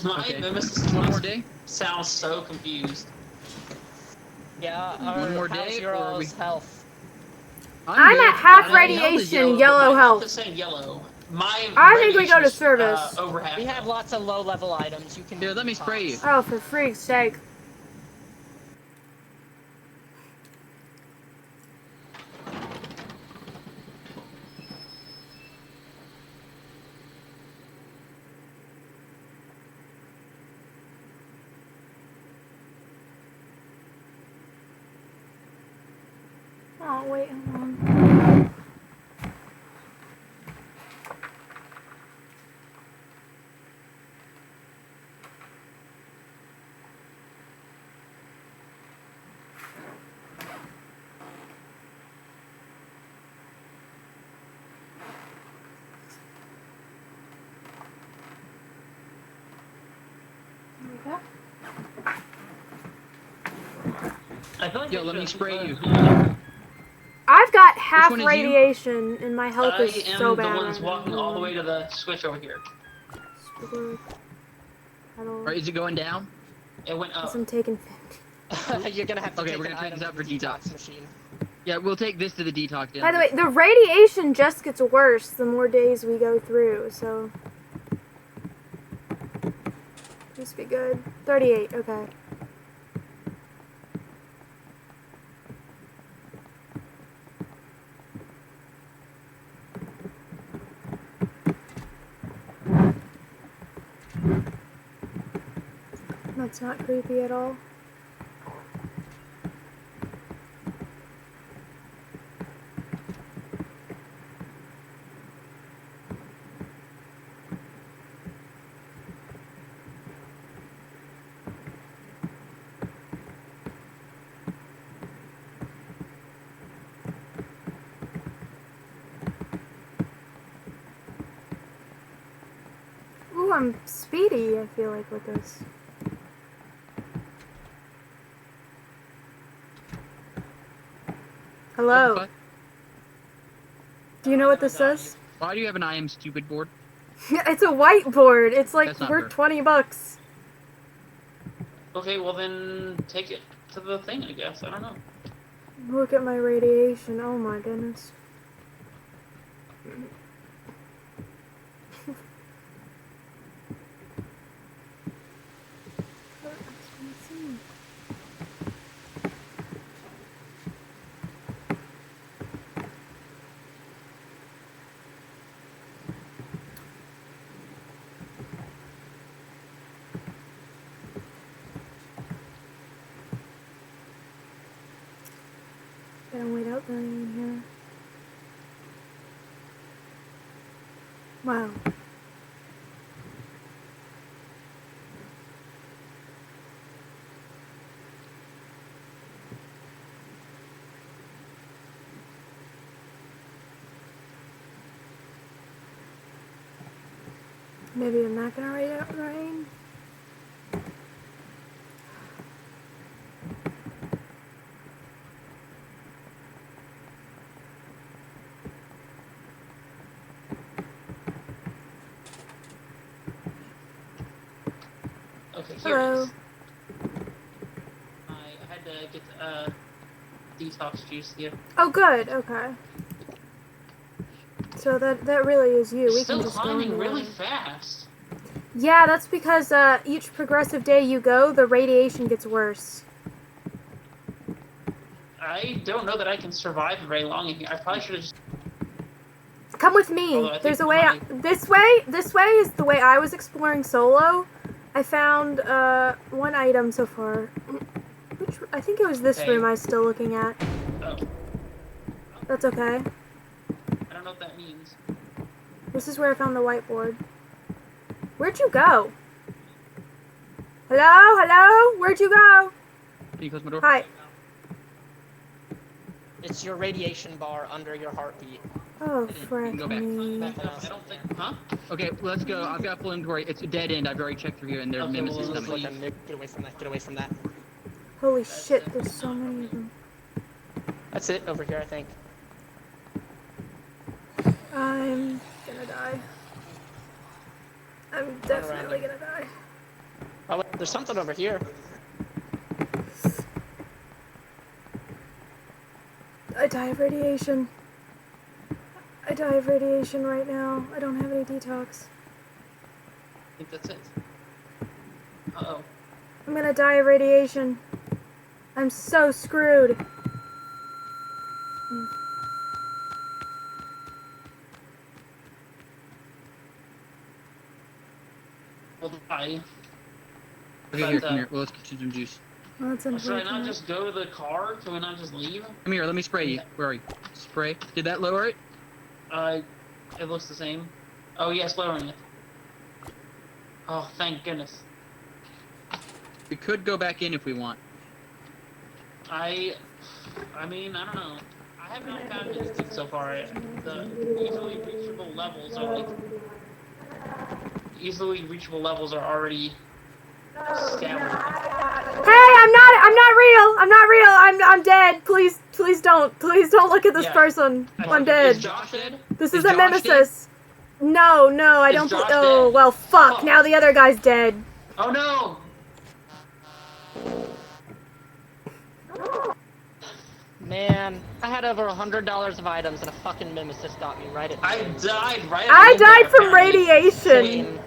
My Mimesis One more day? sounds so confused. Yeah, One more how's day, your or are we... all's health? I'm at half My health is radiation, yellow, yellow My health health. is saying yellow. My I think we radiation go to is, service. over half. We have lots of low-level items. You can. Here, let me spray you. Oh, for freak's sake. Oh, wait, hold on. There we go. I feel like Yo, let me spray you. I've got half one is you? radiation, and my health is I am so the bad one that's right walking now. all the way to the switch over here. Alright, is it going down? It went up. I'm taking 50. You're gonna have to Okay, take we're an gonna take item this out to for the detox. machine. Yeah, we'll take this to the detox. By the way, the radiation just gets worse the more days we go through, so... This be good. 38, okay. That's not creepy at all. Ooh, I'm speedy, I feel like, with this. Hello. Do you know what this says? Why do you have an I am stupid board? It's a whiteboard. It's like That's not worth fair. 20 bucks. Okay, well then take it to the thing, I guess. I don't know. Look at my radiation. Oh my goodness. Gotta wait out there in here. Wow. Maybe I'm not gonna wait out rain. Okay, here Hello. it is. I had to get detox juice here. Oh, good. Okay. So that really is you. We Still can just go climbing into really it. fast. Yeah, that's because each progressive day you go, the radiation gets worse. I don't know that I can survive very long in here. I probably should have just... Come with me. Although I think There's a way. my- This way is the way I was exploring solo. I found one item so far. Which I think it was this Okay. room I was still looking at. Oh, That's okay. I don't know what that means. This is where I found the whiteboard. Where'd you go? Hello? Hello? Where'd you go? Can you close my door? Hi. It's your radiation bar under your heartbeat. Oh, frick Go back. me. I don't think... Huh? Okay, let's go. I've got full inventory. It's a dead end. I've already checked through here, and there's Okay, Mimesis well, coming. let's Get away from that. Get away from that. Holy shit, there's so many of them. That's it over here, I think. I'm gonna die. I'm definitely gonna die. There's something over here. I die of radiation. I die of radiation right now. I don't have any detox. I think that's it. Uh-oh. I'm gonna die of radiation. I'm so screwed. We'll die. Okay, here, come here. Well, let's get you some juice. Well, that's Should I not unfortunate. just go to the car? Can we not just leave? Come here, let me spray you. Where are you? Spray. Did that lower it? It looks the same. Oh, yes, lowering it. Oh, thank goodness. We could go back in if we want. I mean, I don't know. I have not found anything so far. The easily reachable levels are like... Easily reachable levels are already scattered. Hey, I'm not real. I'm dead. Please don't look at this Yeah. person. I'm Is dead. Josh dead? This Is is a Josh Mimesis. No, I Is don't. Josh Oh dead? well, fuck. Fuck. Now the other guy's dead. Oh no! Man, I had over $100 of items and a fucking Mimesis got me right at the I end. died right at I the end died there, from apparently. radiation. Same.